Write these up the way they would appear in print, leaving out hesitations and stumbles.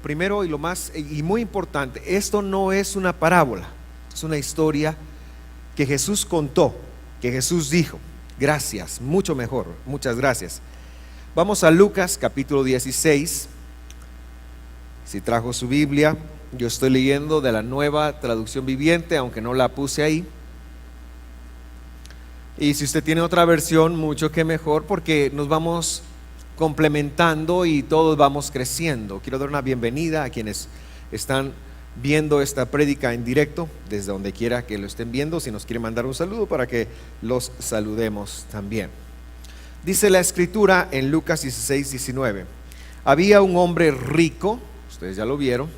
primero y lo más y muy importante, esto no es una parábola, es una historia que Jesús contó, que Jesús dijo. Gracias, mucho mejor, muchas gracias. Vamos a Lucas capítulo 16. Si trajo su Biblia, yo estoy leyendo de la Nueva Traducción Viviente, aunque no la puse ahí. Y si usted tiene otra versión, mucho que mejor, porque nos vamos complementando y todos vamos creciendo. Quiero dar una bienvenida a quienes están viendo esta prédica en directo, desde donde quiera que lo estén viendo. Si nos quiere mandar un saludo, para que los saludemos también. Dice la escritura en Lucas 16, 19: había un hombre rico, ustedes ya lo vieron,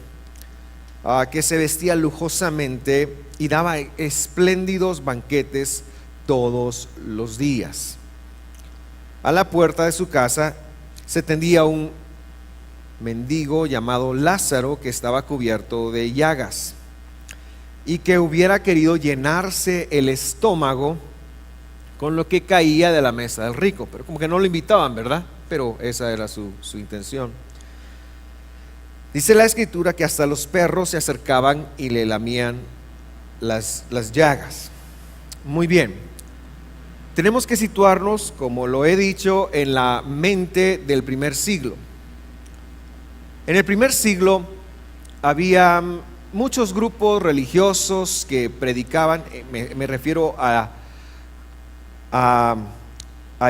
que se vestía lujosamente y daba espléndidos banquetes todos los días. A la puerta de su casa se tendía un mendigo llamado Lázaro, que estaba cubierto de llagas y que hubiera querido llenarse el estómago con lo que caía de la mesa del rico, pero como que no lo invitaban, ¿verdad? Pero esa era su intención. Dice la escritura que hasta los perros se acercaban y le lamían las llagas. Muy bien. Tenemos que situarnos, como lo he dicho, en la mente del primer siglo. En el primer siglo había muchos grupos religiosos que predicaban, me refiero a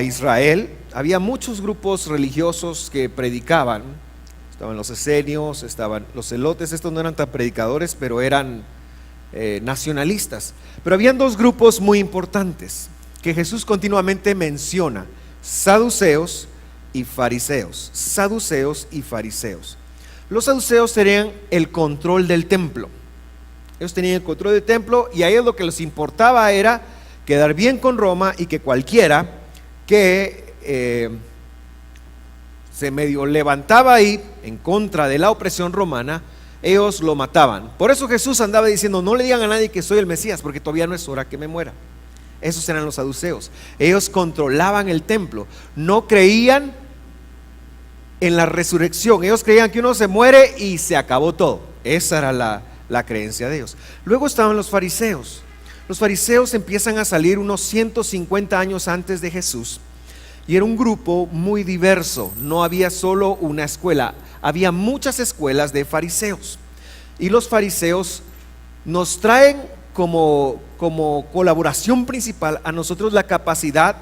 Israel. Había muchos grupos religiosos que predicaban. Estaban los esenios, estaban los celotes. Estos no eran tan predicadores, pero eran nacionalistas. Pero habían dos grupos muy importantes que Jesús continuamente menciona: saduceos y fariseos. Saduceos y fariseos. Los saduceos tenían el control del templo. Ellos tenían el control del templo, y a ellos lo que les importaba era quedar bien con Roma, y que cualquiera que se medio levantaba ahí en contra de la opresión romana, ellos lo mataban. Por eso Jesús andaba diciendo: no le digan a nadie que soy el Mesías, porque todavía no es hora que me muera. Esos eran los saduceos. Ellos controlaban el templo. No creían en la resurrección. Ellos creían que uno se muere y se acabó todo. Esa era la creencia de ellos. Luego estaban los fariseos. Los fariseos empiezan a salir unos 150 años antes de Jesús, y era un grupo muy diverso. No había solo una escuela, había muchas escuelas de fariseos. Y los fariseos nos traen como colaboración principal a nosotros la capacidad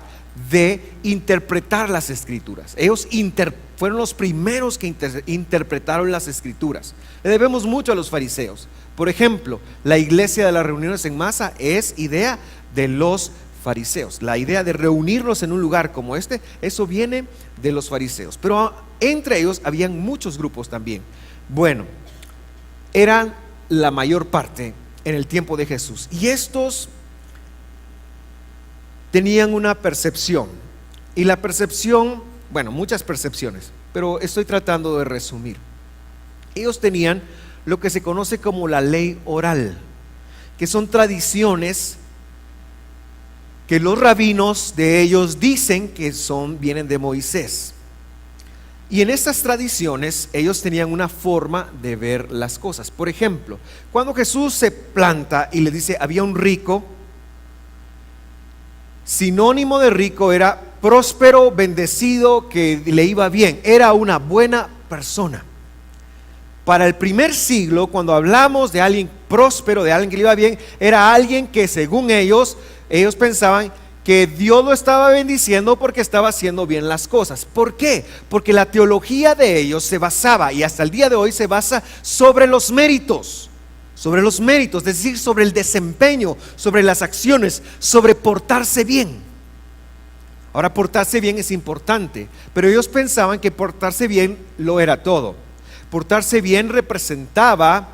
de interpretar las escrituras. Ellos fueron los primeros que interpretaron las escrituras. Le debemos mucho a los fariseos. Por ejemplo, la iglesia de las reuniones en masa es idea de los fariseos. La idea de reunirnos en un lugar como este, eso viene de los fariseos. Pero entre ellos habían muchos grupos también. Bueno, eran la mayor parte en el tiempo de Jesús, y estos tenían una percepción, y la percepción, bueno, muchas percepciones, pero estoy tratando de resumir. Ellos tenían lo que se conoce como la ley oral, que son tradiciones que los rabinos de ellos dicen que vienen de Moisés. Y en estas tradiciones ellos tenían una forma de ver las cosas. Por ejemplo, cuando Jesús se planta y le dice: había un rico, sinónimo de rico era próspero, bendecido, que le iba bien, era una buena persona. Para el primer siglo, cuando hablamos de alguien próspero, de alguien que le iba bien, era alguien que, según ellos pensaban que Dios lo estaba bendiciendo porque estaba haciendo bien las cosas. ¿Por qué? Porque la teología de ellos se basaba, y hasta el día de hoy se basa, sobre los méritos, es decir, sobre el desempeño, sobre las acciones, sobre portarse bien. Ahora, portarse bien es importante, pero ellos pensaban que portarse bien lo era todo. Portarse bien representaba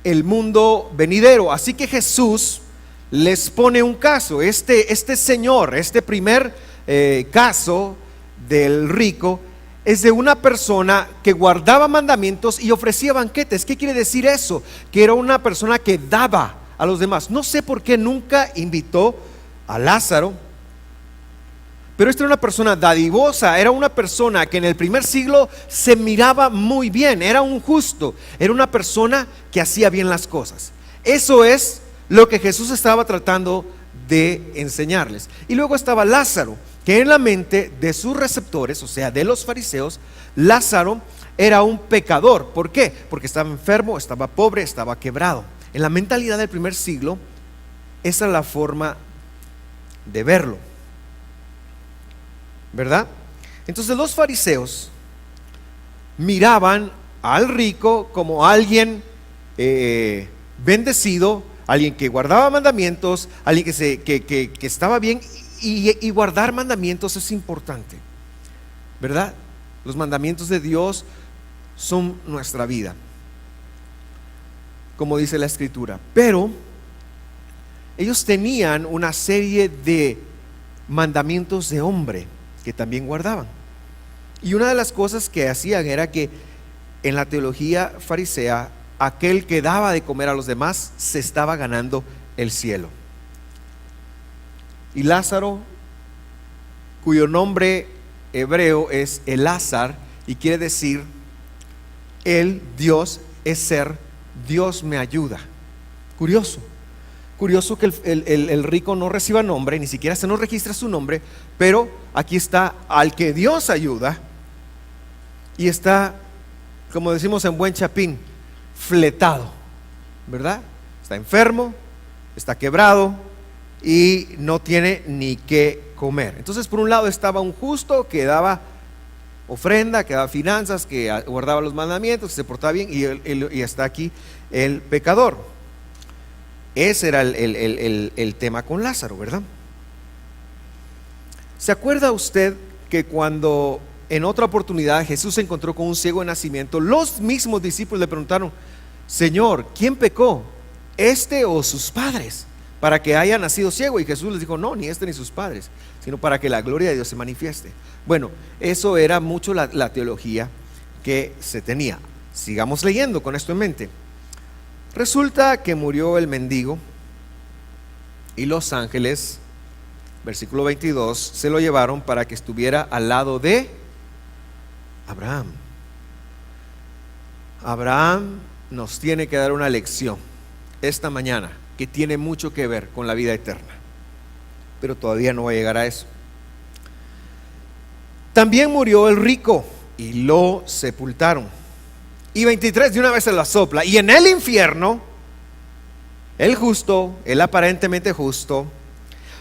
el mundo venidero. Así que Jesús les pone un caso. Este señor, este primer caso del rico, es de una persona que guardaba mandamientos y ofrecía banquetes. ¿Qué quiere decir eso? Que era una persona que daba a los demás. No sé por qué nunca invitó a Lázaro, Pero esta era una persona dadivosa, era una persona que en el primer siglo se miraba muy bien, era un justo, era una persona que hacía bien las cosas. Eso es lo que Jesús estaba tratando de enseñarles. Y luego estaba Lázaro, que en la mente de sus receptores, o sea, de los fariseos, Lázaro era un pecador. ¿Por qué? Porque estaba enfermo, estaba pobre, estaba quebrado. En la mentalidad del primer siglo, esa es la forma de verlo, ¿verdad? Entonces los fariseos miraban al rico como alguien bendecido, alguien que guardaba mandamientos, alguien que estaba bien, y guardar mandamientos es importante, ¿verdad? Los mandamientos de Dios son nuestra vida, como dice la Escritura. Pero ellos tenían una serie de mandamientos de hombre que también guardaban. Y una de las cosas que hacían era que en la teología farisea, aquel que daba de comer a los demás se estaba ganando el cielo. Y Lázaro, cuyo nombre hebreo es Elázar y quiere decir el Dios es ser, Dios me ayuda. Curioso que el rico no reciba nombre, ni siquiera se nos registra su nombre, pero aquí está al que Dios ayuda, y está, como decimos en buen chapín, fletado, ¿verdad? Está enfermo, está quebrado y no tiene ni qué comer. Entonces, por un lado estaba un justo que daba ofrenda, que daba finanzas, que guardaba los mandamientos, que se portaba bien, y está aquí el pecador. Ese era el tema con Lázaro, ¿verdad? ¿Se acuerda usted que cuando en otra oportunidad Jesús se encontró con un ciego de nacimiento, los mismos discípulos le preguntaron: Señor, ¿quién pecó, este o sus padres, para que haya nacido ciego? Y Jesús les dijo: no, ni este ni sus padres, sino para que la gloria de Dios se manifieste. Bueno, eso era mucho la teología que se tenía. Sigamos leyendo con esto en mente. Resulta que murió el mendigo y los ángeles, versículo 22, se lo llevaron para que estuviera al lado de Abraham. Abraham nos tiene que dar una lección esta mañana que tiene mucho que ver con la vida eterna, pero todavía no va a llegar a eso. También murió el rico y lo sepultaron. Y 23 de una vez se la sopla. Y en el infierno, el justo, el aparentemente justo,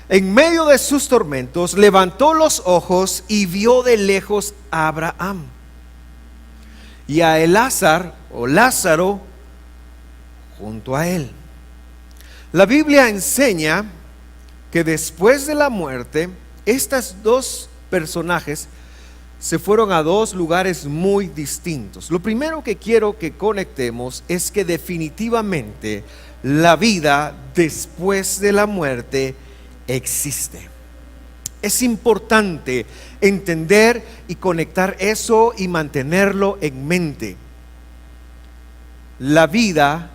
en medio de sus tormentos, levantó los ojos y vio de lejos a Abraham y a Elázar o Lázaro junto a él. La Biblia enseña que después de la muerte, estos dos personajes se fueron a dos lugares muy distintos. Lo primero que quiero que conectemos es que definitivamente la vida después de la muerte existe. Es importante entender y conectar eso y mantenerlo en mente. La vida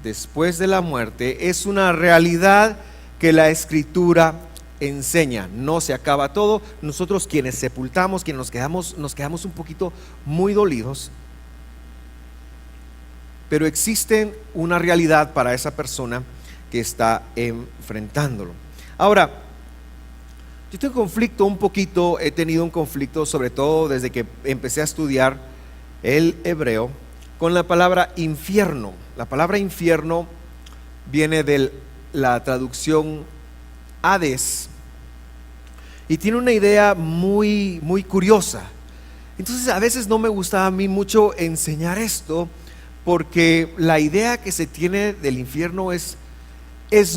después de la muerte es una realidad que la Escritura enseña. No se acaba todo. Nosotros quienes sepultamos, quienes nos quedamos un poquito muy dolidos, pero existe una realidad para esa persona que está enfrentándolo. Ahora, yo tengo conflicto un poquito, he tenido un conflicto sobre todo desde que empecé a estudiar el hebreo con la palabra infierno. La palabra infierno viene de la traducción Hades y tiene una idea muy curiosa. Entonces a veces no me gusta a mí mucho enseñar esto, porque la idea que se tiene del infierno es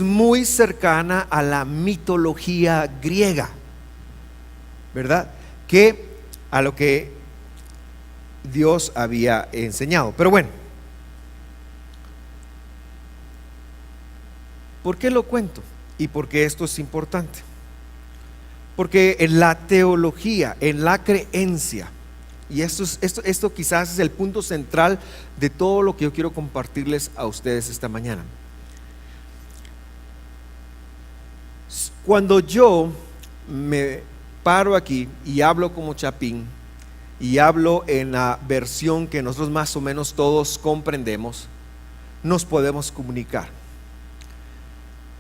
muy cercana a la mitología griega, ¿verdad? Que a lo que Dios había enseñado. Pero bueno, ¿por qué lo cuento? ¿Y por qué esto es importante? Porque en la teología, en la creencia, y esto quizás es el punto central de todo lo que yo quiero compartirles a ustedes esta mañana. Cuando yo me paro aquí y hablo como Chapín y hablo en la versión que nosotros más o menos todos comprendemos, nos podemos comunicar.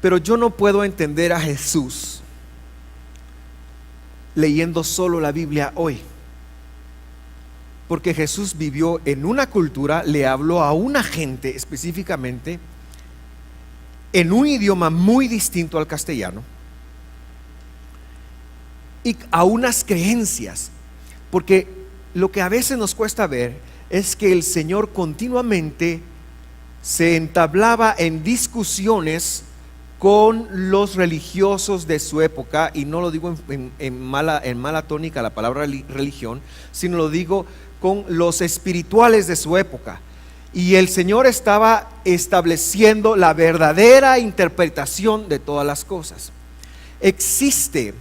Pero yo no puedo entender a Jesús leyendo solo la Biblia hoy, porque Jesús vivió en una cultura, le habló a una gente específicamente en un idioma muy distinto al castellano y a unas creencias, porque lo que a veces nos cuesta ver es que el Señor continuamente se entablaba en discusiones con los religiosos de su época, y no lo digo en mala tónica la palabra religión, sino lo digo con los espirituales de su época. Y el Señor estaba estableciendo la verdadera interpretación de todas las cosas. Existe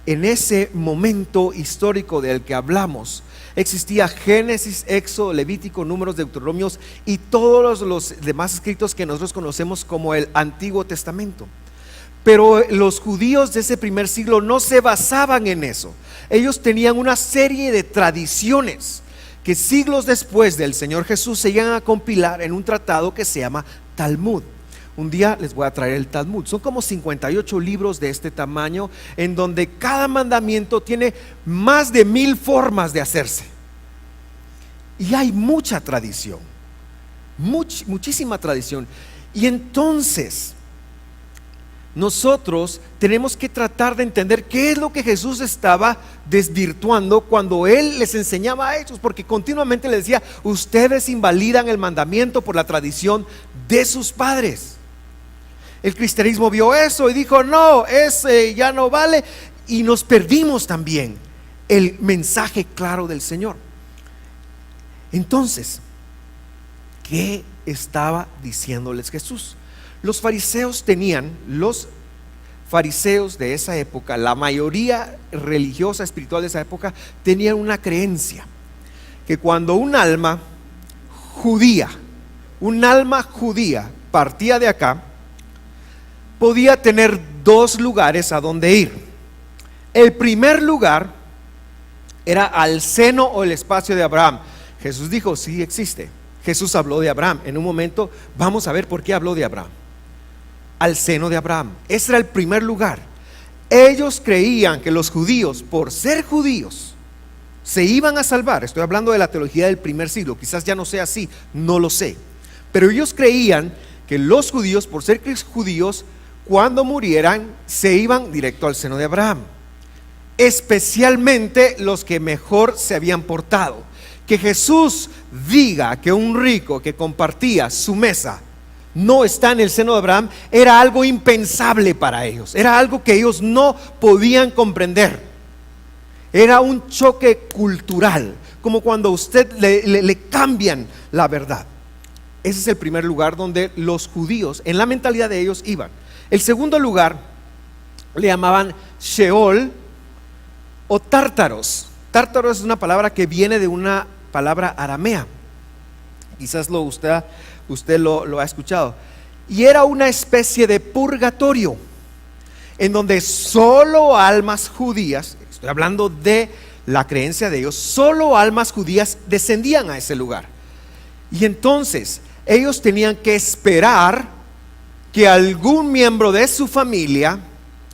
en ese momento histórico del que hablamos, existía Génesis, Éxodo, Levítico, Números, Deuteronomios y todos los demás escritos que nosotros conocemos como el Antiguo Testamento. Pero los judíos de ese primer siglo no se basaban en eso. Ellos tenían una serie de tradiciones que siglos después del Señor Jesús se iban a compilar en un tratado que se llama Talmud. Un día les voy a traer el Talmud. Son como 58 libros de este tamaño, en donde cada mandamiento tiene más de 1000 formas de hacerse. Y hay mucha tradición, muchísima tradición. Y entonces nosotros tenemos que tratar de entender qué es lo que Jesús estaba desvirtuando cuando Él les enseñaba a ellos, porque continuamente les decía: ustedes invalidan el mandamiento por la tradición de sus padres. El cristianismo vio eso y dijo: no, ese ya no vale, y nos perdimos también el mensaje claro del Señor. Entonces, ¿qué estaba diciéndoles Jesús? Los fariseos de esa época, la mayoría religiosa, espiritual de esa época, tenían una creencia que cuando un alma judía partía de acá, podía tener dos lugares a donde ir. El primer lugar era al seno o el espacio de Abraham. Jesús dijo: sí existe. Jesús habló de Abraham. En un momento vamos a ver por qué habló de Abraham. Al seno de Abraham. Ese era el primer lugar. Ellos creían que los judíos, por ser judíos, se iban a salvar. Estoy hablando de la teología del primer siglo. Quizás ya no sea así, no lo sé. Pero ellos creían que los judíos, por ser judíos, cuando murieran se iban directo al seno de Abraham, especialmente los que mejor se habían portado. Que Jesús diga que un rico que compartía su mesa no está en el seno de Abraham era algo impensable para ellos, era algo que ellos no podían comprender. Era un choque cultural, como cuando a usted le cambian la verdad. Ese es el primer lugar donde los judíos, en la mentalidad de ellos, iban. El segundo lugar le llamaban Sheol o Tártaros. Tártaros es una palabra que viene de una palabra aramea. Quizás usted lo ha escuchado. Y era una especie de purgatorio en donde solo almas judías, estoy hablando de la creencia de ellos, solo almas judías descendían a ese lugar. Y entonces ellos tenían que esperar que algún miembro de su familia,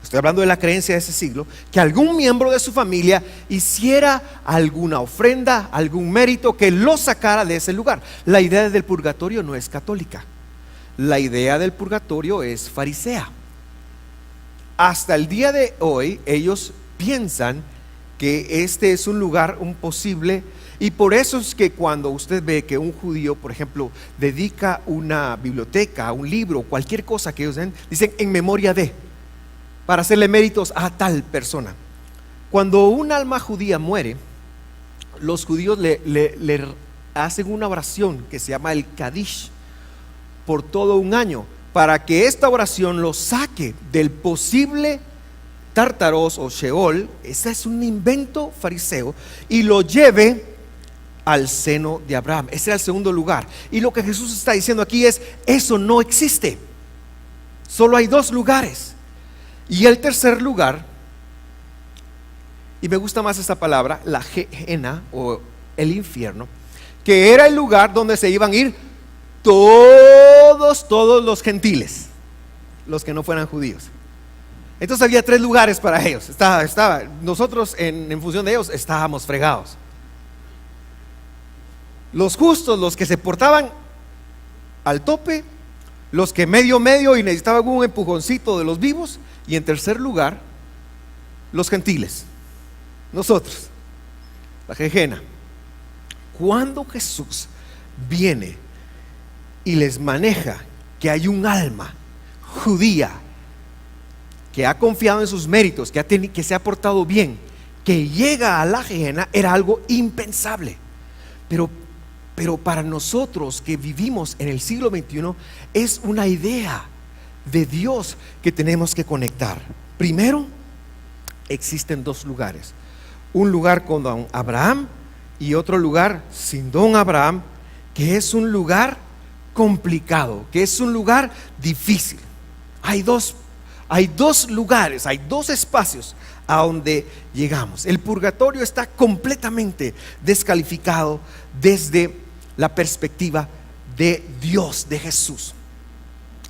estoy hablando de la creencia de ese siglo, que algún miembro de su familia hiciera alguna ofrenda, algún mérito que lo sacara de ese lugar. La idea del purgatorio no es católica, la idea del purgatorio es farisea. Hasta el día de hoy ellos piensan que este es un lugar, un posible. Y por eso es que cuando usted ve que un judío, por ejemplo, dedica una biblioteca, un libro, cualquier cosa que ellos den, dicen en memoria de, para hacerle méritos a tal persona. Cuando un alma judía muere, los judíos le hacen una oración que se llama el Kadish por todo un año, para que esta oración lo saque del posible Tártaros o Sheol. Ese es un invento fariseo, y lo lleve al seno de Abraham. Ese era el segundo lugar. Y lo que Jesús está diciendo aquí es: eso no existe. Solo hay dos lugares. Y el tercer lugar y me gusta más esta palabra, la Gehenna o el infierno, que era el lugar donde se iban a ir todos los gentiles, los que no fueran judíos. Entonces había 3 lugares para ellos. Nosotros en función de ellos estábamos fregados. Los justos, los que se portaban al tope, los que medio y necesitaban un empujoncito de los vivos, y en tercer lugar, los gentiles, nosotros, la Gehenna. Cuando Jesús viene y les maneja que hay un alma judía que ha confiado en sus méritos, que se ha portado bien, que llega a la Gehenna, era algo impensable. Pero para nosotros que vivimos en el siglo XXI es una idea de Dios que tenemos que conectar. Primero, existen 2 lugares: un lugar con don Abraham y otro lugar sin don Abraham, que es un lugar complicado, que es un lugar difícil. Hay dos lugares, hay 2 espacios a donde llegamos. El purgatorio está completamente descalificado desde la perspectiva de Dios, de Jesús.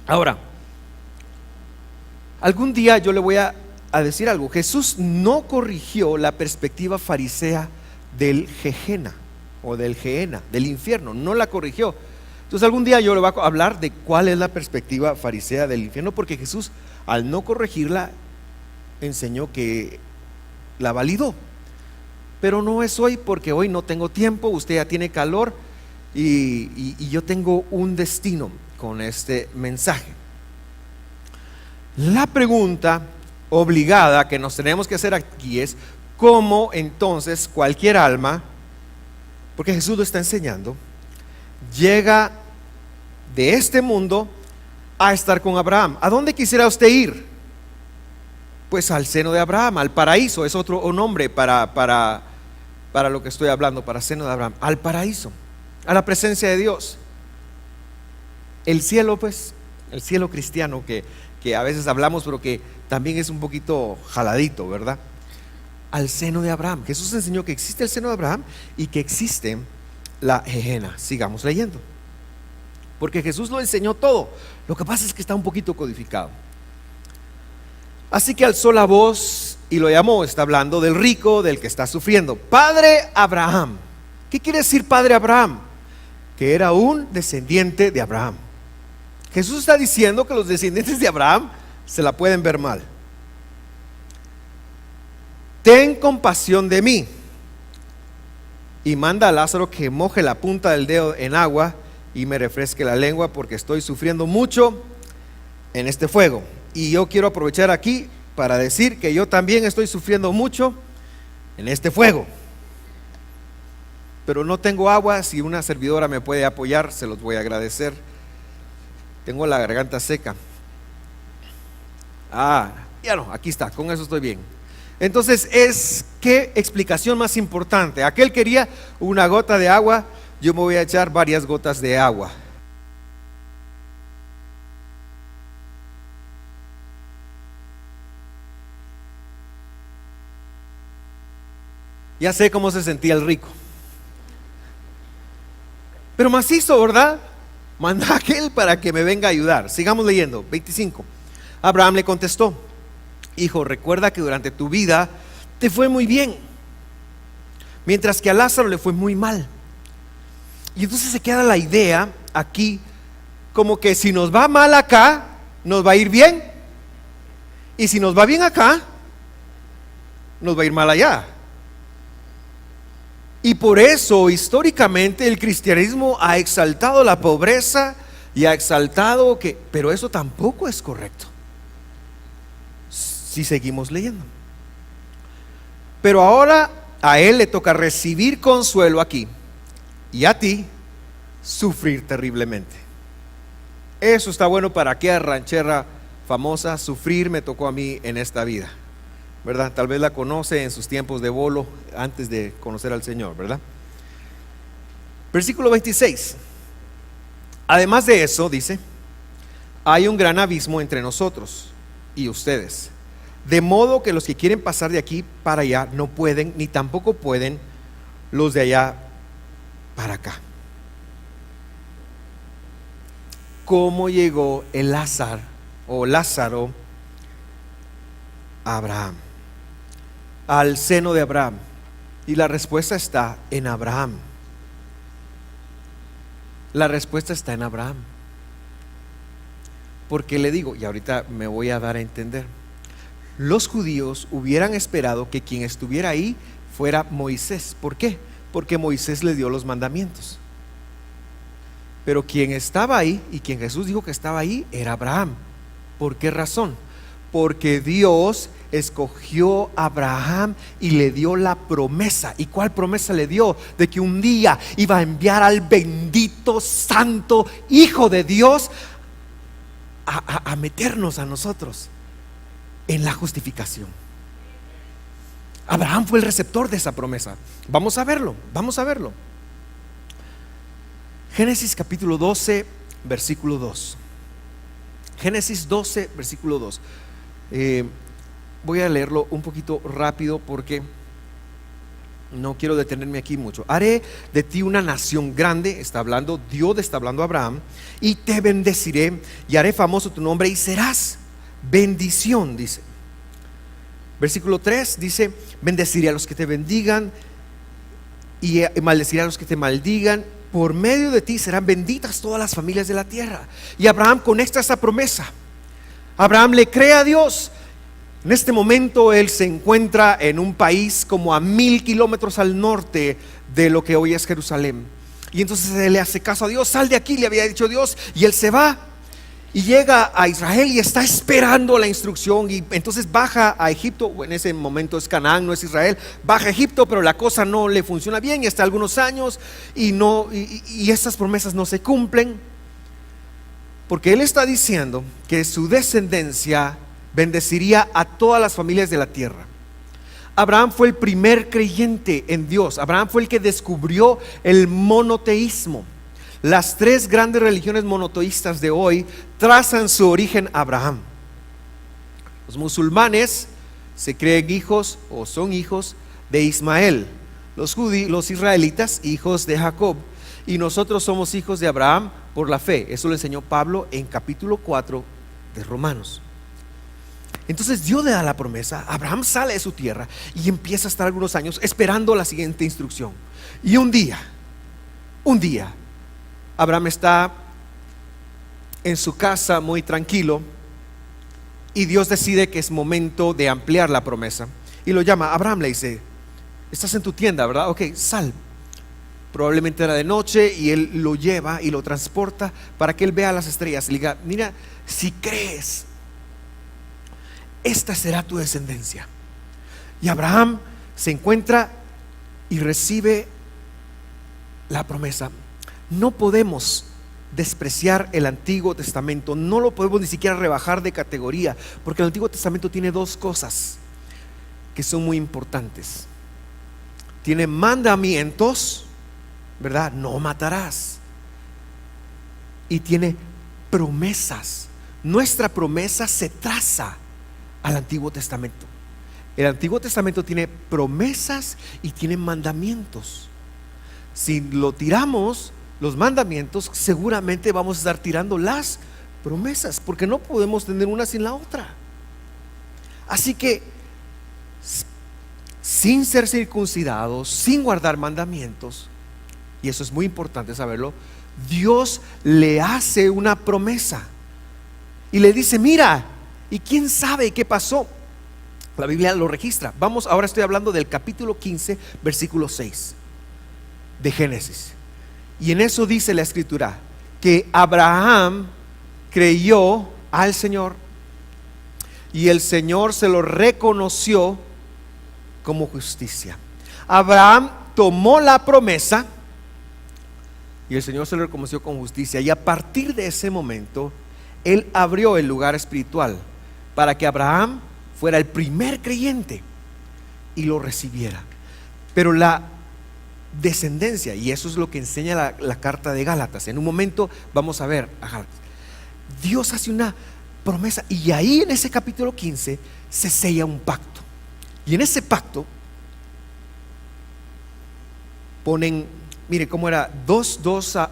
Ahora, algún día yo le voy a decir algo. Jesús no corrigió la perspectiva farisea del Gehenna o del Gehenna, del infierno, no la corrigió. Entonces algún día yo le voy a hablar de cuál es la perspectiva farisea del infierno, porque Jesús, al no corregirla, enseñó que la validó. Pero no es hoy, porque hoy no tengo tiempo, usted ya tiene calor y yo tengo un destino con este mensaje. La pregunta obligada que nos tenemos que hacer aquí es: ¿cómo entonces cualquier alma, porque Jesús lo está enseñando, llega de este mundo a estar con Abraham? ¿A dónde quisiera usted ir? Pues al seno de Abraham, al paraíso. Es otro nombre para lo que estoy hablando, para seno de Abraham, al paraíso, a la presencia de Dios. El cielo, pues, el cielo cristiano que a veces hablamos, pero que también es un poquito jaladito, ¿verdad? Al seno de Abraham. Jesús enseñó que existe el seno de Abraham y que existe la Gehenna. Sigamos leyendo, porque Jesús lo enseñó todo. Lo que pasa es que está un poquito codificado. Así que alzó la voz y lo llamó. Está hablando del rico, del que está sufriendo. Padre Abraham. ¿Qué quiere decir Padre Abraham? Que era un descendiente de Abraham. Jesús está diciendo que los descendientes de Abraham se la pueden ver mal. Ten compasión de mí y manda a Lázaro que moje la punta del dedo en agua y me refresque la lengua, porque estoy sufriendo mucho en este fuego. Y yo quiero aprovechar aquí para decir que yo también estoy sufriendo mucho en este fuego, pero no tengo agua. Si una servidora me puede apoyar, se los voy a agradecer. Tengo la garganta seca. Ya no, aquí está, con eso estoy bien. Entonces, ¿qué explicación más importante? Aquel quería una gota de agua, yo me voy a echar varias gotas de agua. Ya sé cómo se sentía el rico, pero macizo, ¿verdad? Manda a aquel para que me venga a ayudar. Sigamos leyendo, 25. Abraham le contestó: hijo, recuerda que durante tu vida te fue muy bien, mientras que a Lázaro le fue muy mal. Y entonces se queda la idea aquí, como que si nos va mal acá, nos va a ir bien, y si nos va bien acá, nos va a ir mal allá. Y por eso históricamente el cristianismo ha exaltado la pobreza y ha exaltado pero eso tampoco es correcto si seguimos leyendo. Pero ahora a él le toca recibir consuelo aquí, y a ti sufrir terriblemente. Eso está bueno para aquella ranchera famosa: sufrir me tocó a mí en esta vida, ¿verdad? Tal vez la conoce en sus tiempos de bolo, antes de conocer al Señor, ¿verdad? Versículo 26. Además de eso, dice: hay un gran abismo entre nosotros y ustedes, de modo que los que quieren pasar de aquí para allá no pueden, ni tampoco pueden los de allá para acá. ¿Cómo llegó el Lázaro a Abraham, al seno de Abraham? Y la respuesta está en Abraham. La respuesta está en Abraham. Porque le digo, y ahorita me voy a dar a entender, los judíos hubieran esperado que quien estuviera ahí fuera Moisés. ¿Por qué? Porque Moisés le dio los mandamientos. Pero quien estaba ahí y quien Jesús dijo que estaba ahí era Abraham. ¿Por qué razón? Porque Dios escogió a Abraham y le dio la promesa. ¿Y cuál promesa le dio? De que un día iba a enviar al bendito santo Hijo de Dios a meternos a nosotros en la justificación. Abraham fue el receptor de esa promesa. Vamos a verlo. Génesis capítulo 12, versículo 2. Génesis 12, versículo 2. Voy a leerlo un poquito rápido porque no quiero detenerme aquí mucho. Haré de ti una nación grande, está hablando Dios, está hablando Abraham, y te bendeciré y haré famoso tu nombre y serás bendición, dice. Versículo 3 dice: bendeciré a los que te bendigan y maldeciré a los que te maldigan. Por medio de ti serán benditas todas las familias de la tierra. Y Abraham conecta esa promesa. Abraham le cree a Dios. En este momento él se encuentra en un país como a 1000 kilómetros al norte de lo que hoy es Jerusalén. Y entonces él le hace caso a Dios. Sal de aquí, le había dicho Dios. Y él se va y llega a Israel y está esperando la instrucción. Y entonces baja a Egipto. En ese momento es Canaán, no es Israel. Baja a Egipto, pero la cosa no le funciona bien. Y hasta algunos años y estas promesas no se cumplen, porque él está diciendo que su descendencia bendeciría a todas las familias de la tierra. Abraham fue el primer creyente en Dios. Abraham fue el que descubrió el monoteísmo. Las tres grandes religiones monoteístas de hoy trazan su origen a Abraham. Los musulmanes se creen hijos o son hijos de Ismael. Los israelitas, hijos de Jacob. Y nosotros somos hijos de Abraham por la fe. Eso lo enseñó Pablo en capítulo 4 de Romanos. Entonces Dios le da la promesa. Abraham sale de su tierra y empieza a estar algunos años esperando la siguiente instrucción. Y un día Abraham está en su casa muy tranquilo y Dios decide que es momento de ampliar la promesa y lo llama. Abraham le dice: estás en tu tienda, ¿verdad? Ok, sal. Probablemente era de noche y él lo lleva y lo transporta para que él vea las estrellas y le diga: mira, si crees, esta será tu descendencia. Y Abraham se encuentra y recibe la promesa. No podemos despreciar el Antiguo Testamento, no lo podemos ni siquiera rebajar de categoría, porque el Antiguo Testamento tiene dos cosas que son muy importantes. Tiene mandamientos, ¿verdad? No matarás. Y tiene promesas. Nuestra promesa se traza al Antiguo Testamento. El Antiguo Testamento tiene promesas y tiene mandamientos. Si lo tiramos, los mandamientos, seguramente vamos a estar tirando las promesas, porque no podemos tener una sin la otra. Así que, sin ser circuncidados, sin guardar mandamientos, y eso es muy importante saberlo, Dios le hace una promesa y le dice: mira, y quién sabe qué pasó. La Biblia lo registra. Ahora estoy hablando del capítulo 15, versículo 6 de Génesis. Y en eso dice la escritura que Abraham creyó al Señor y el Señor se lo reconoció como justicia. Abraham tomó la promesa y el Señor se lo reconoció con justicia, y a partir de ese momento él abrió el lugar espiritual para que Abraham fuera el primer creyente y lo recibiera. Pero la descendencia, y eso es lo que enseña la carta de Gálatas, en un momento vamos a ver, Dios hace una promesa. Y ahí en ese capítulo 15 se sella un pacto. Y en ese pacto ponen, mire cómo era, dos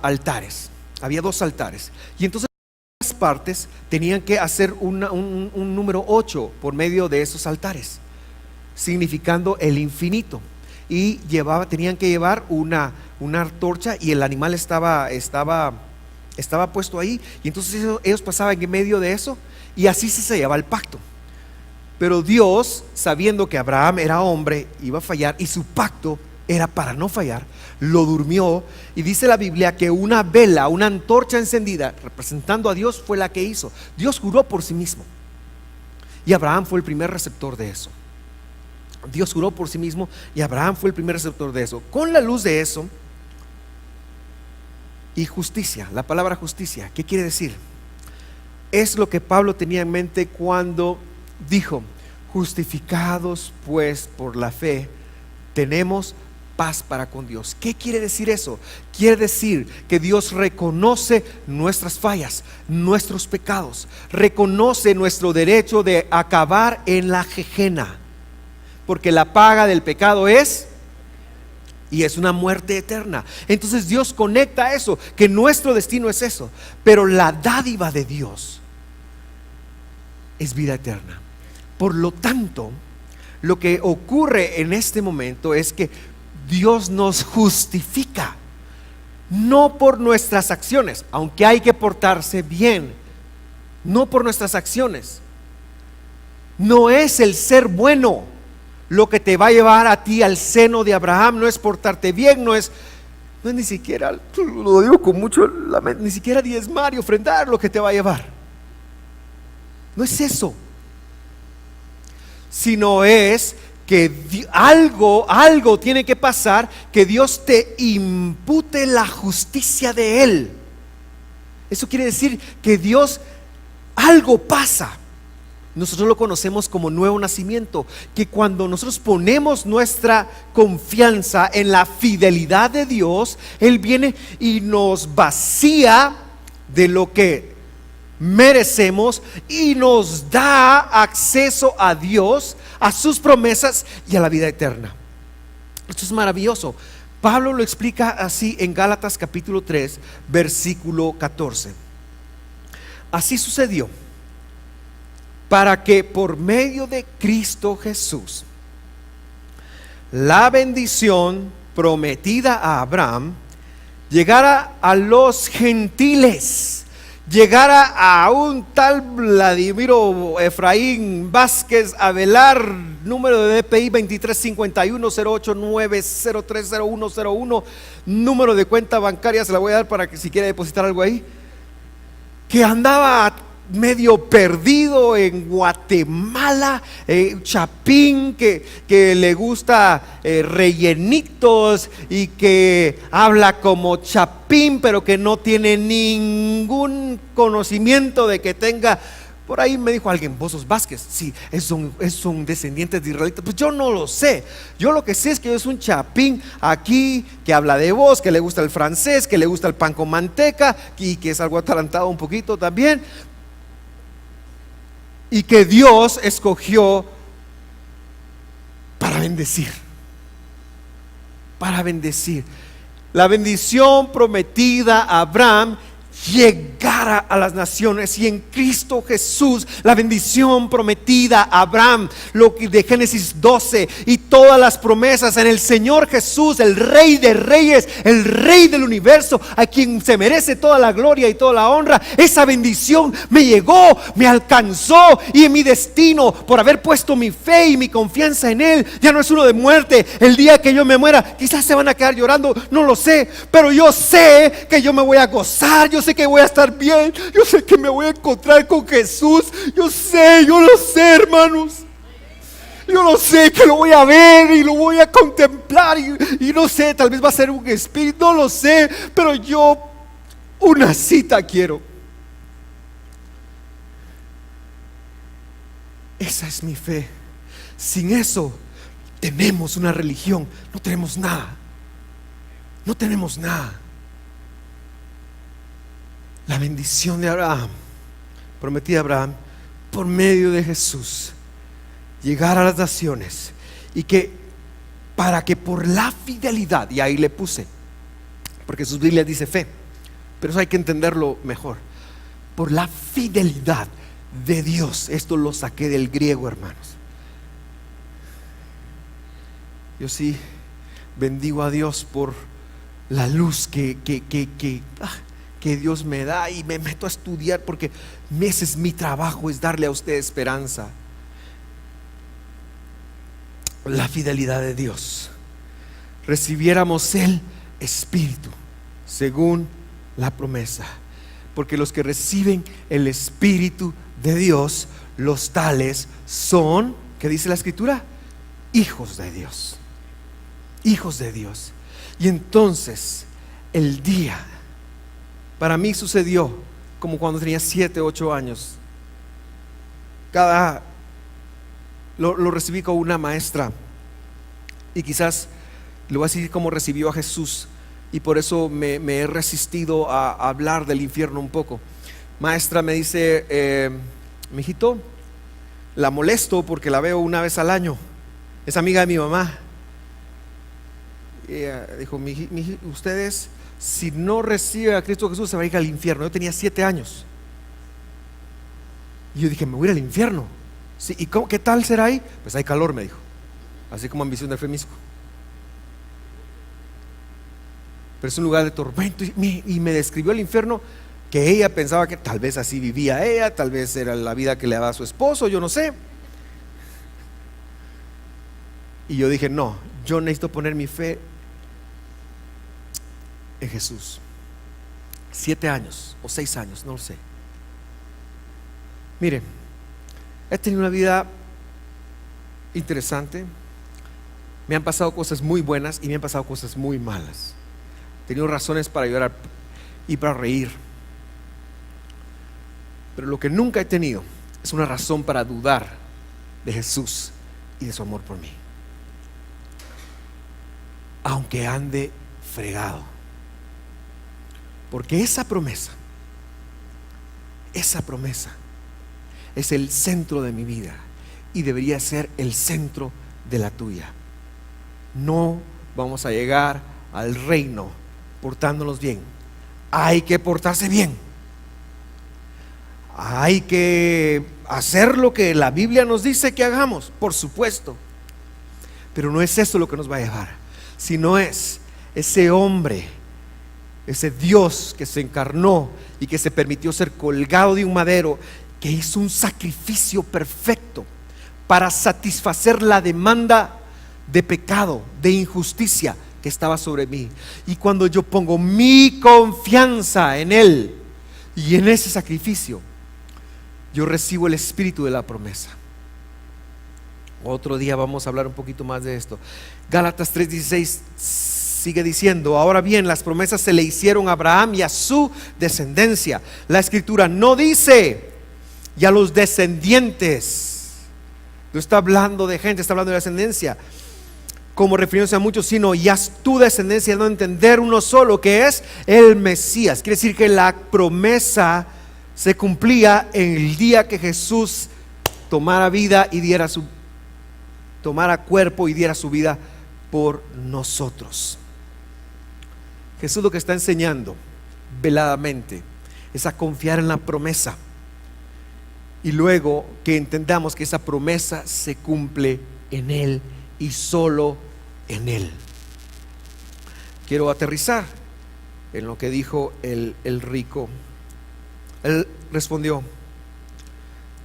altares. Había dos altares. Y entonces las partes tenían que hacer un número 8 por medio de esos altares, significando el infinito. Y tenían que llevar una antorcha, y el animal estaba puesto ahí. Y entonces ellos pasaban en medio de eso, y así se sellaba el pacto. Pero Dios, sabiendo que Abraham era hombre, iba a fallar, y su pacto era para no fallar, lo durmió. Y dice la Biblia que una vela, una antorcha encendida representando a Dios, fue la que hizo. Dios juró por sí mismo, y Abraham fue el primer receptor de eso. Dios juró por sí mismo, y Abraham fue el primer receptor de eso. Con la luz de eso, y justicia, la palabra justicia, ¿qué quiere decir? Es lo que Pablo tenía en mente cuando dijo: justificados pues por la fe, tenemos paz para con Dios. ¿Qué quiere decir eso? Quiere decir que Dios reconoce nuestras fallas, nuestros pecados, reconoce nuestro derecho de acabar en la Gehenna, porque la paga del pecado es una muerte eterna. Entonces Dios conecta eso, que nuestro destino es eso, pero la dádiva de Dios es vida eterna. Por lo tanto, lo que ocurre en este momento es que Dios nos justifica, no por nuestras acciones, aunque hay que portarse bien, no por nuestras acciones. No es el ser bueno lo que te va a llevar a ti al seno de Abraham. No es portarte bien, no es ni siquiera, lo digo con mucho lamento, ni siquiera diezmar y ofrendar lo que te va a llevar. No es eso, sino es que algo tiene que pasar, que Dios te impute la justicia de Él. Eso quiere decir que Dios, algo pasa. Nosotros lo conocemos como nuevo nacimiento, que cuando nosotros ponemos nuestra confianza en la fidelidad de Dios, Él viene y nos vacía de lo que merecemos y nos da acceso a Dios, a sus promesas y a la vida eterna. Esto es maravilloso. Pablo lo explica así en Gálatas capítulo 3 versículo 14. Así sucedió para que por medio de Cristo Jesús la bendición prometida a Abraham llegara a los gentiles, llegara a un tal Vladimiro Efraín Vázquez Avelar, número de DPI 2351-089-030101, número de cuenta bancaria, se la voy a dar para que si quiere depositar algo ahí, que andaba medio perdido en Guatemala, chapín, que le gusta rellenitos y que habla como chapín, pero que no tiene ningún conocimiento de que tenga. Por ahí me dijo alguien: ¿vos sos Vázquez? Sí, son descendientes de israelitas. Pues yo no lo sé. Yo lo que sé es que es un chapín aquí que habla de vos, que le gusta el francés, que le gusta el pan con manteca y que es algo atarantado un poquito también, y que Dios escogió para bendecir. Para bendecir. La bendición prometida a Abraham llegara a las naciones, y en Cristo Jesús la bendición prometida a Abraham, lo que de Génesis 12 y todas las promesas en el Señor Jesús, el Rey de Reyes, el Rey del universo, a quien se merece toda la gloria y toda la honra. Esa bendición me llegó, me alcanzó, y en mi destino, por haber puesto mi fe y mi confianza en Él, ya no es uno de muerte. El día que yo me muera, quizás se van a quedar llorando, no lo sé, pero yo sé que yo me voy a gozar, yo sé que voy a estar bien, yo sé que me voy a encontrar con Jesús, yo lo sé, hermanos, yo lo sé, que lo voy a ver y lo voy a contemplar, y no sé, tal vez va a ser un espíritu, no lo sé, pero yo una cita quiero. Esa es mi fe. Sin eso tenemos una religión, no tenemos nada, no tenemos nada. La bendición de Abraham prometida a Abraham, por medio de Jesús, llegar a las naciones, y que para que por la fidelidad, y ahí le puse, porque sus Biblias dice fe, pero eso hay que entenderlo mejor, por la fidelidad de Dios. Esto lo saqué del griego, hermanos. Yo sí bendigo a Dios por la luz que Dios me da, y me meto a estudiar, porque ese es mi trabajo, es darle a usted esperanza. La fidelidad de Dios, recibiéramos el Espíritu según la promesa, porque los que reciben el Espíritu de Dios, los tales son, ¿qué dice la Escritura? Hijos de Dios. Hijos de Dios. Y entonces el día, para mí sucedió como cuando tenía 7, 8 años. Lo recibí con una maestra, y quizás le voy a decir cómo recibió a Jesús, y por eso me he resistido a hablar del infierno un poco. Maestra me dice, mijito, la molesto porque la veo una vez al año, es amiga de mi mamá. Y ella dijo, ustedes, si no reciben a Cristo Jesús, se van a ir al infierno. Yo tenía 7 años, y yo dije, me voy a ir al infierno. Sí, ¿y qué tal será ahí? Pues hay calor, me dijo, así como en Visión del Femisco. Pero es un lugar de tormento, y me describió el infierno, que ella pensaba que tal vez así vivía ella, tal vez era la vida que le daba a su esposo, yo no sé. Y yo dije, no, yo necesito poner mi fe en Jesús. 7 años o 6 años, no lo sé. Miren, he tenido una vida interesante. Me han pasado cosas muy buenas y me han pasado cosas muy malas. He tenido razones para llorar y para reír, pero lo que nunca he tenido es una razón para dudar de Jesús y de su amor por mí, aunque ande fregado. Porque esa promesa es el centro de mi vida, y debería ser el centro de la tuya. No vamos a llegar al reino portándonos bien. Hay que portarse bien, hay que hacer lo que la Biblia nos dice que hagamos, por supuesto, pero no es eso lo que nos va a llevar, sino es ese hombre, ese Dios que se encarnó y que se permitió ser colgado de un madero, que hizo un sacrificio perfecto para satisfacer la demanda de pecado, de injusticia que estaba sobre mí. Y cuando yo pongo mi confianza en Él y en ese sacrificio, yo recibo el espíritu de la promesa. Otro día vamos a hablar un poquito más de esto. Gálatas 3:16 sigue diciendo, ahora bien, las promesas se le hicieron a Abraham y a su descendencia. La Escritura no dice y a los descendientes, no está hablando de gente, está hablando de descendencia, como refiriéndose a muchos, sino y a tu descendencia, no entender uno solo, que es el Mesías. Quiere decir que la promesa se cumplía en el día que Jesús tomara vida y tomara cuerpo y diera su vida por nosotros. Jesús lo que está enseñando veladamente es a confiar en la promesa, y luego que entendamos que esa promesa se cumple en Él y solo en Él. Quiero aterrizar en lo que dijo el rico. Él respondió,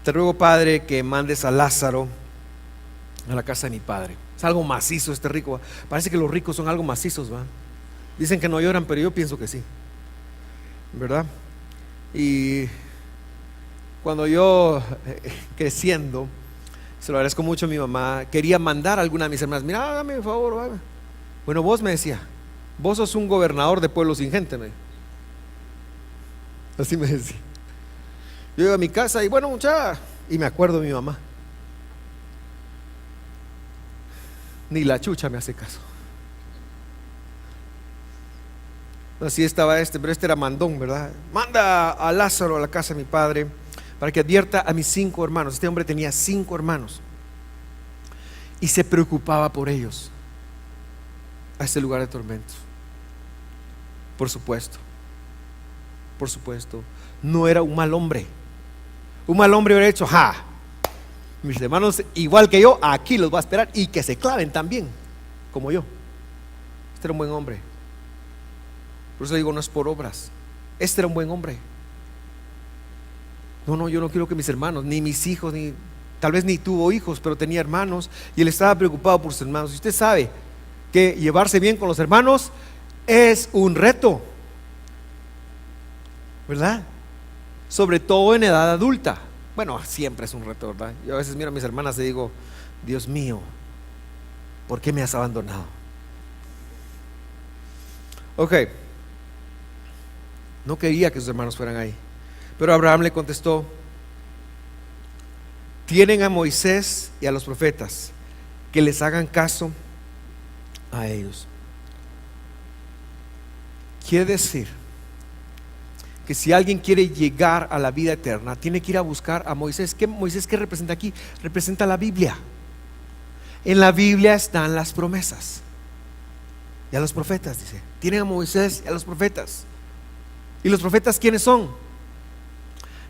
te ruego, Padre, que mandes a Lázaro a la casa de mi padre. Es algo macizo este rico. Parece que los ricos son algo macizos, ¿va? Dicen que no lloran, pero yo pienso que sí, ¿verdad? Y cuando yo creciendo, se lo agradezco mucho a mi mamá, quería mandar a alguna de mis hermanas, mira, dame un favor, ¿va? Bueno, vos, me decía, vos sos un gobernador de pueblo sin gente, así me decía. Yo iba a mi casa y bueno, muchacha, y me acuerdo de mi mamá, ni la chucha me hace caso. Así estaba pero este era mandón, ¿verdad? Manda a Lázaro a la casa de mi padre, para que advierta a mis 5 hermanos. Este hombre tenía 5 hermanos y se preocupaba por ellos a este lugar de tormentos. Por supuesto, no era un mal hombre. Un mal hombre hubiera dicho: mis hermanos igual que yo, aquí los voy a esperar y que se claven también, como yo. Este era un buen hombre. Por eso digo, no es por obras. Este era un buen hombre. No, yo no quiero que mis hermanos, ni mis hijos, ni tal vez ni tuvo hijos, pero tenía hermanos y él estaba preocupado por sus hermanos. Y usted sabe que llevarse bien con los hermanos es un reto, ¿verdad? Sobre todo en edad adulta. Bueno, siempre es un reto, ¿verdad? Yo a veces miro a mis hermanas y digo: Dios mío, ¿por qué me has abandonado? Ok, no quería que sus hermanos fueran ahí, pero Abraham le contestó: tienen a Moisés y a los profetas, que les hagan caso a ellos. Quiere decir que si alguien quiere llegar a la vida eterna, tiene que ir a buscar a Moisés. ¿Moisés qué representa aquí? Representa la Biblia. En la Biblia están las promesas. Y a los profetas, dice: tienen a Moisés y a los profetas. ¿Y los profetas quiénes son?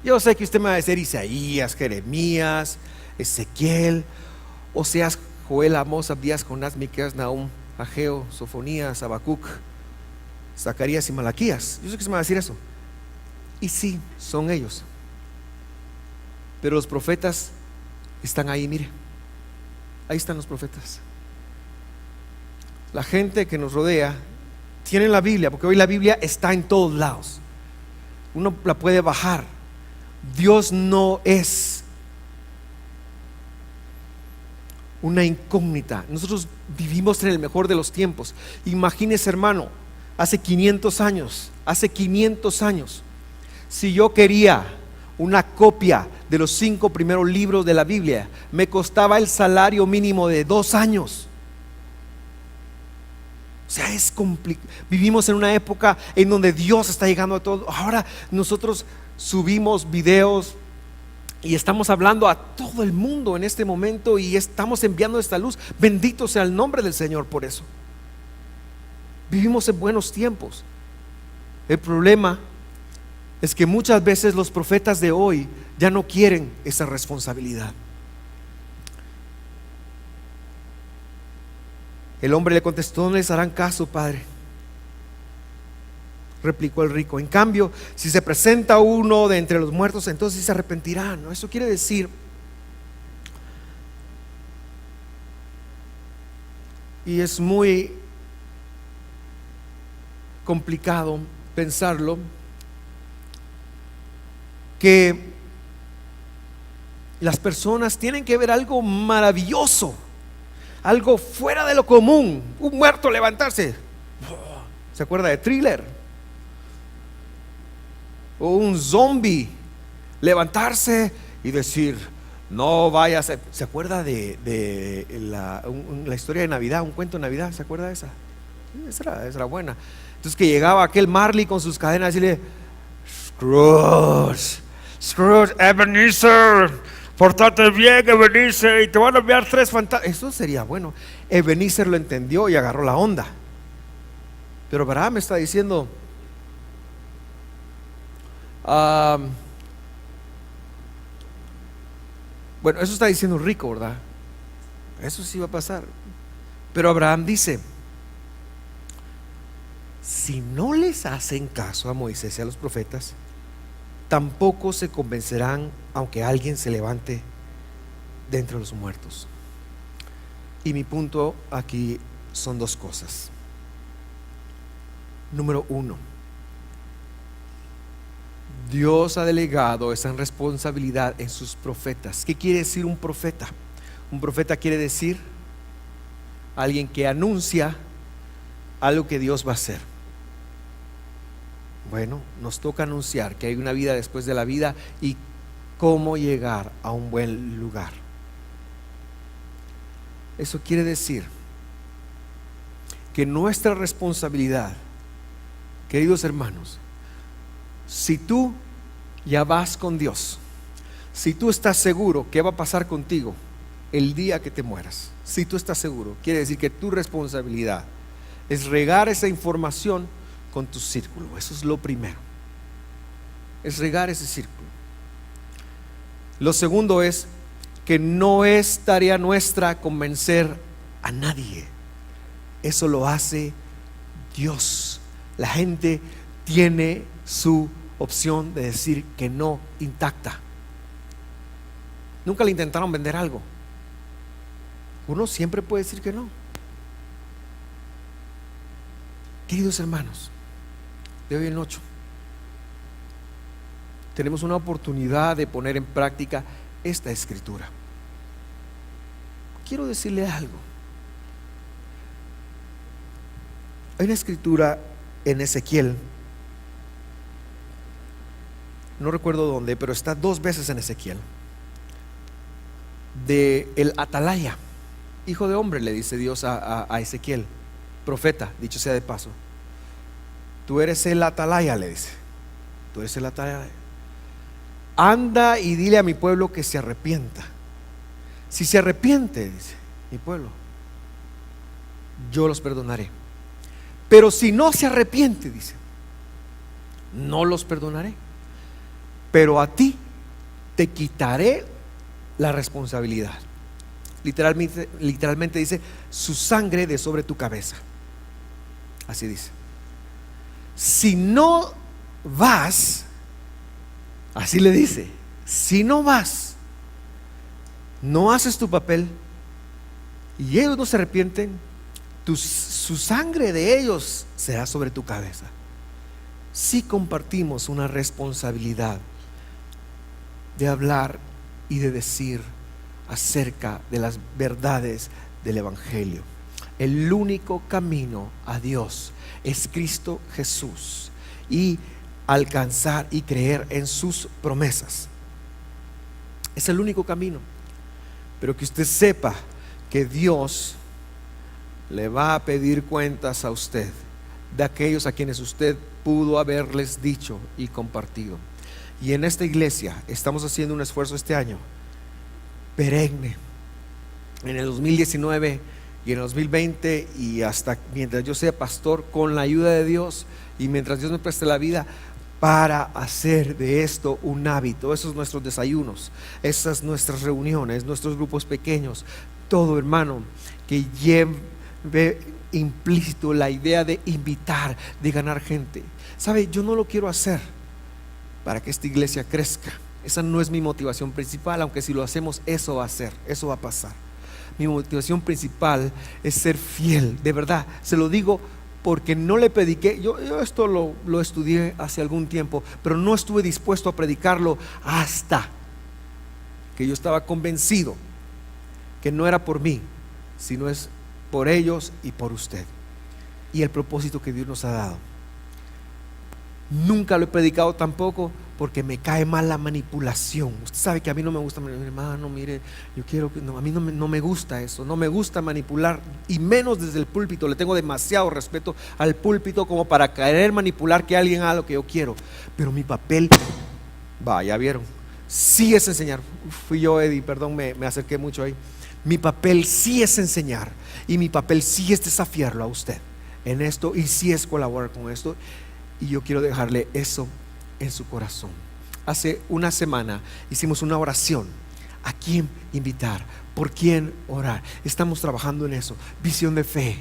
Yo sé que usted me va a decir Isaías, Jeremías, Ezequiel, Oseas, Joel, Amós, Abdías, Jonás, Miqueas, Nahum, Ageo, Sofonías, Habacuc, Zacarías y Malaquías. Yo sé que se me va a decir eso. Y sí, son ellos. Pero los profetas están ahí, mire. Ahí están los profetas. La gente que nos rodea tiene la Biblia, porque hoy la Biblia está en todos lados. Uno la puede bajar. Dios no es una incógnita. Nosotros vivimos en el mejor de los tiempos. Imagínese, hermano, hace 500 años, si yo quería una copia de los 5 primeros libros de la Biblia, me costaba el salario mínimo de 2 años. O sea, es complicado. Vivimos en una época en donde Dios está llegando a todo. Ahora nosotros subimos videos y estamos hablando a todo el mundo en este momento y estamos enviando esta luz. Bendito sea el nombre del Señor por eso. Vivimos en buenos tiempos. El problema es que muchas veces los profetas de hoy ya no quieren esa responsabilidad. El hombre le contestó: no les harán caso, padre. Replicó el rico: en cambio, si se presenta uno de entre los muertos, entonces sí se arrepentirán, ¿no? Eso quiere decir, y es muy complicado pensarlo, que las personas tienen que ver algo maravilloso, algo fuera de lo común. Un muerto levantarse. ¿Se acuerda de Thriller? O un zombie levantarse y decir: no vayas. ¿Se acuerda de la historia de Navidad? Un cuento de Navidad, ¿se acuerda de esa? Esa era buena. Entonces que llegaba aquel Marley con sus cadenas y le: Scrooge, Ebenezer, portate bien, Ebenezer, y te van a enviar 3 fantasmas. Eso sería bueno. Ebenezer lo entendió y agarró la onda. Pero Abraham está diciendo: bueno, eso está diciendo rico, ¿verdad? Eso sí va a pasar. Pero Abraham dice: si no les hacen caso a Moisés y a los profetas, tampoco se convencerán aunque alguien se levante de entre los muertos. Y mi punto aquí son 2 cosas. Número 1, Dios ha delegado esa responsabilidad en sus profetas. ¿Qué quiere decir un profeta? Un profeta quiere decir alguien que anuncia algo que Dios va a hacer. Bueno, nos toca anunciar que hay una vida después de la vida y cómo llegar a un buen lugar. Eso quiere decir que nuestra responsabilidad, queridos hermanos, si tú ya vas con Dios, Si tú estás seguro qué va a pasar contigo el día que te mueras, si tú estás seguro, quiere decir que tu responsabilidad es regar esa información con tu círculo. Eso es lo primero, es regar ese círculo. Lo segundo es que no es tarea nuestra convencer a nadie. Eso lo hace Dios. La gente tiene su opción de decir que no intacta. Nunca le intentaron vender algo. Uno siempre puede decir que no. Queridos hermanos, de hoy en 8 tenemos una oportunidad de poner en práctica esta escritura. Quiero decirle algo. Hay una escritura en Ezequiel, no recuerdo dónde, pero está 2 veces en Ezequiel, de el atalaya, hijo de hombre, le dice Dios a Ezequiel, profeta, dicho sea de paso. Tú eres el atalaya, le dice. Tú eres el atalaya. Anda y dile a mi pueblo que se arrepienta. Si se arrepiente, dice mi pueblo, yo los perdonaré. Pero si no se arrepiente, dice, no los perdonaré. Pero a ti te quitaré la responsabilidad. Literalmente dice, su sangre de sobre tu cabeza. Así dice. Si no vas, así le dice, si no vas, no haces tu papel y ellos no se arrepienten, su sangre de ellos será sobre tu cabeza. Si compartimos una responsabilidad de hablar y de decir acerca de las verdades del Evangelio. El único camino a Dios es Cristo Jesús y alcanzar y creer en sus promesas. Es el único camino. Pero que usted sepa que Dios le va a pedir cuentas a usted de aquellos a quienes usted pudo haberles dicho y compartido. Y en esta iglesia estamos haciendo un esfuerzo este año perenne, en el 2019 y en el 2020 y hasta mientras yo sea pastor, con la ayuda de Dios y mientras Dios me preste la vida, para hacer de esto un hábito. Esos nuestros desayunos, esas nuestras reuniones, nuestros grupos pequeños, todo, hermano, que lleve implícito la idea de invitar, de ganar gente. ¿Sabe? Yo no lo quiero hacer para que esta iglesia crezca. Esa no es mi motivación principal, aunque si lo hacemos, eso va a ser, eso va a pasar. Mi motivación principal es ser fiel, de verdad, se lo digo porque no le prediqué. Yo esto lo estudié hace algún tiempo, pero no estuve dispuesto a predicarlo hasta que yo estaba convencido que no era por mí, sino es por ellos y por usted y el propósito que Dios nos ha dado. Nunca lo he predicado tampoco porque me cae mal la manipulación. Usted sabe que a mí no me gusta, hermano, mire, yo quiero que no, a mí no me gusta eso, no me gusta manipular, y menos desde el púlpito. Le tengo demasiado respeto al púlpito como para querer manipular que alguien haga lo que yo quiero. Pero mi papel, ya vieron, sí es enseñar. Fui yo, Eddie, perdón, me acerqué mucho ahí. Mi papel sí es enseñar y mi papel sí es desafiarlo a usted en esto, y sí es colaborar con esto. Y yo quiero dejarle eso en su corazón. Hace una semana hicimos una oración. ¿A quién invitar? ¿Por quién orar? Estamos trabajando en eso. Visión de fe.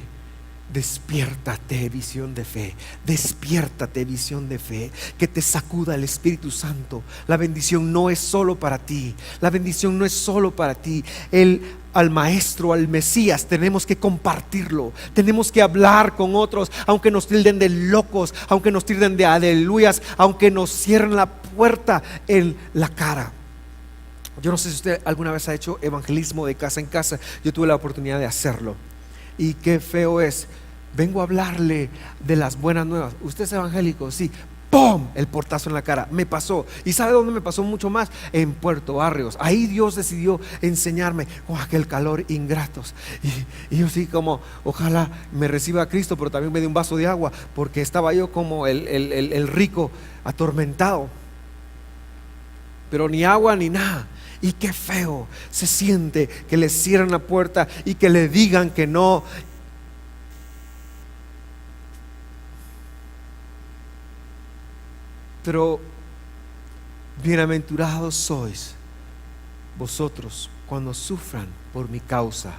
Despiértate, visión de fe. Despiértate, visión de fe. Que te sacuda el Espíritu Santo. La bendición no es solo para ti. La bendición no es solo para ti. Al Maestro, al Mesías, tenemos que compartirlo. Tenemos que hablar con otros, aunque nos tilden de locos, aunque nos tilden de aleluyas, aunque nos cierren la puerta en la cara. Yo no sé si usted alguna vez ha hecho evangelismo de casa en casa. Yo tuve la oportunidad de hacerlo. Y qué feo es. Vengo a hablarle de las buenas nuevas. ¿Usted es evangélico? Sí. ¡Pum! El portazo en la cara. Me pasó. ¿Y sabe dónde me pasó mucho más? En Puerto Barrios. Ahí Dios decidió enseñarme con aquel calor ingratos. Y yo sí, como ojalá me reciba a Cristo, pero también me dé un vaso de agua, porque estaba yo como el rico atormentado. pero ni agua ni nada. Y qué feo se siente que le cierren la puerta y que le digan que no. Pero bienaventurados sois vosotros cuando sufran por mi causa,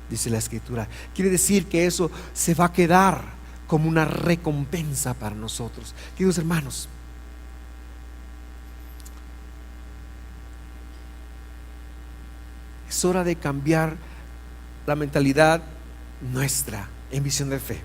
dice la Escritura. Quiere decir que eso se va a quedar como una recompensa para nosotros. Queridos hermanos, es hora de cambiar la mentalidad nuestra en Visión de Fe.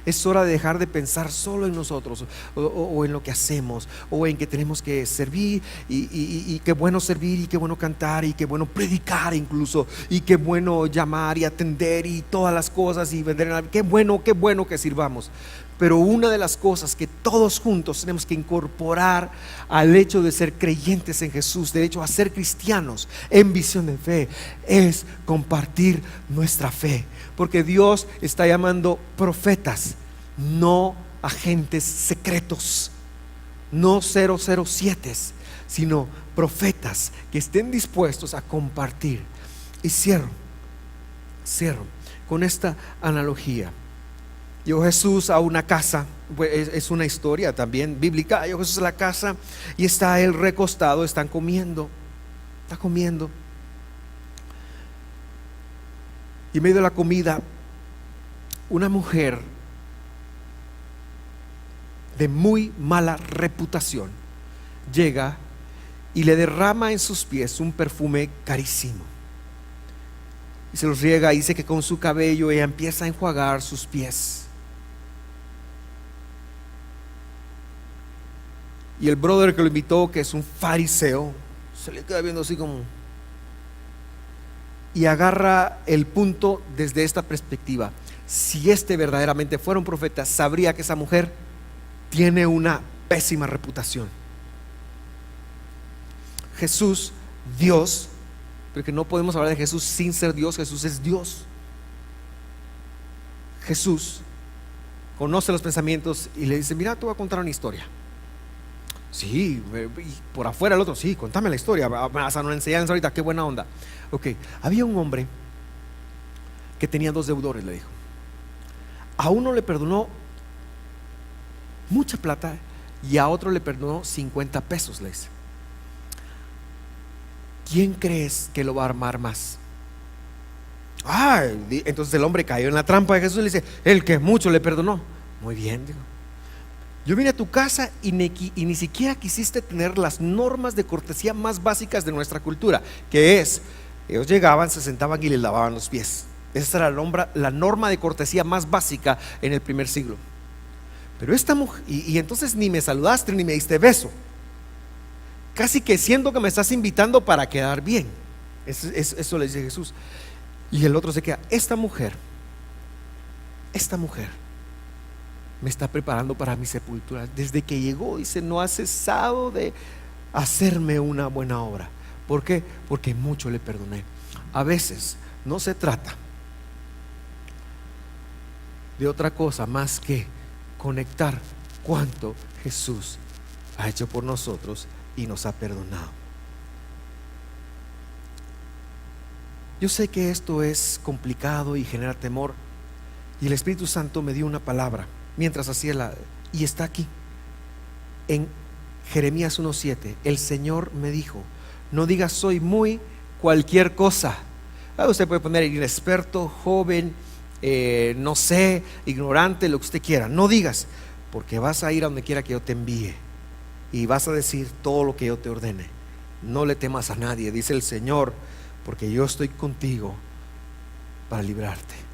Es hora de dejar de pensar solo en nosotros o en lo que hacemos o en que tenemos que servir y qué bueno servir y qué bueno cantar y qué bueno predicar incluso y qué bueno llamar y atender y todas las cosas y vender. Qué bueno que sirvamos. Pero una de las cosas que todos juntos tenemos que incorporar al hecho de ser creyentes en Jesús, del hecho a ser cristianos en Visión de Fe, es compartir nuestra fe. Porque Dios está llamando profetas, no agentes secretos, no 007, sino profetas que estén dispuestos a compartir. Y cierro con esta analogía. Llegó Jesús a una casa, es una historia también bíblica. Llegó Jesús a la casa y está él recostado, está comiendo. Y en medio de la comida, una mujer de muy mala reputación llega y le derrama en sus pies un perfume carísimo. Y se los riega y dice que con su cabello ella empieza a enjuagar sus pies. Y el brother que lo invitó, que es un fariseo, se le queda viendo así como, y agarra el punto desde esta perspectiva. Si este verdaderamente fuera un profeta, sabría que esa mujer tiene una pésima reputación. Jesús, Dios, porque no podemos hablar de Jesús sin ser Dios. Jesús es Dios. Jesús conoce los pensamientos y le dice: mira, te voy a contar una historia. Sí, y por afuera el otro: sí, contame la historia, vas a no enseñarnos ahorita, qué buena onda. Ok, había un hombre que tenía 2 deudores, le dijo. A uno le perdonó mucha plata y a otro le perdonó 50 pesos, le dice. ¿Quién crees que lo va a armar más? Entonces el hombre cayó en la trampa de Jesús y le dice: el que mucho le perdonó. Muy bien, digo. Yo vine a tu casa y ni siquiera quisiste tener las normas de cortesía más básicas de nuestra cultura, que es, ellos llegaban, se sentaban y les lavaban los pies. Esa era la norma de cortesía más básica en el primer siglo. Pero esta mujer, y entonces ni me saludaste ni me diste beso. Casi que siento que me estás invitando para quedar bien. Eso le dice Jesús. Y el otro se queda: esta mujer me está preparando para mi sepultura. Desde que llegó, dice, no ha cesado de hacerme una buena obra. ¿Por qué? Porque mucho le perdoné. A veces no se trata de otra cosa más que conectar cuánto Jesús ha hecho por nosotros y nos ha perdonado. Yo sé que esto es complicado y genera temor, y el Espíritu Santo me dio una palabra mientras hacía y está aquí en Jeremías 1:7. El Señor me dijo: no digas soy muy cualquier cosa. Usted puede poner inexperto, joven, no sé, ignorante, lo que usted quiera. No digas, porque vas a ir a donde quiera que yo te envíe y vas a decir todo lo que yo te ordene. No le temas a nadie, dice el Señor, porque yo estoy contigo para librarte.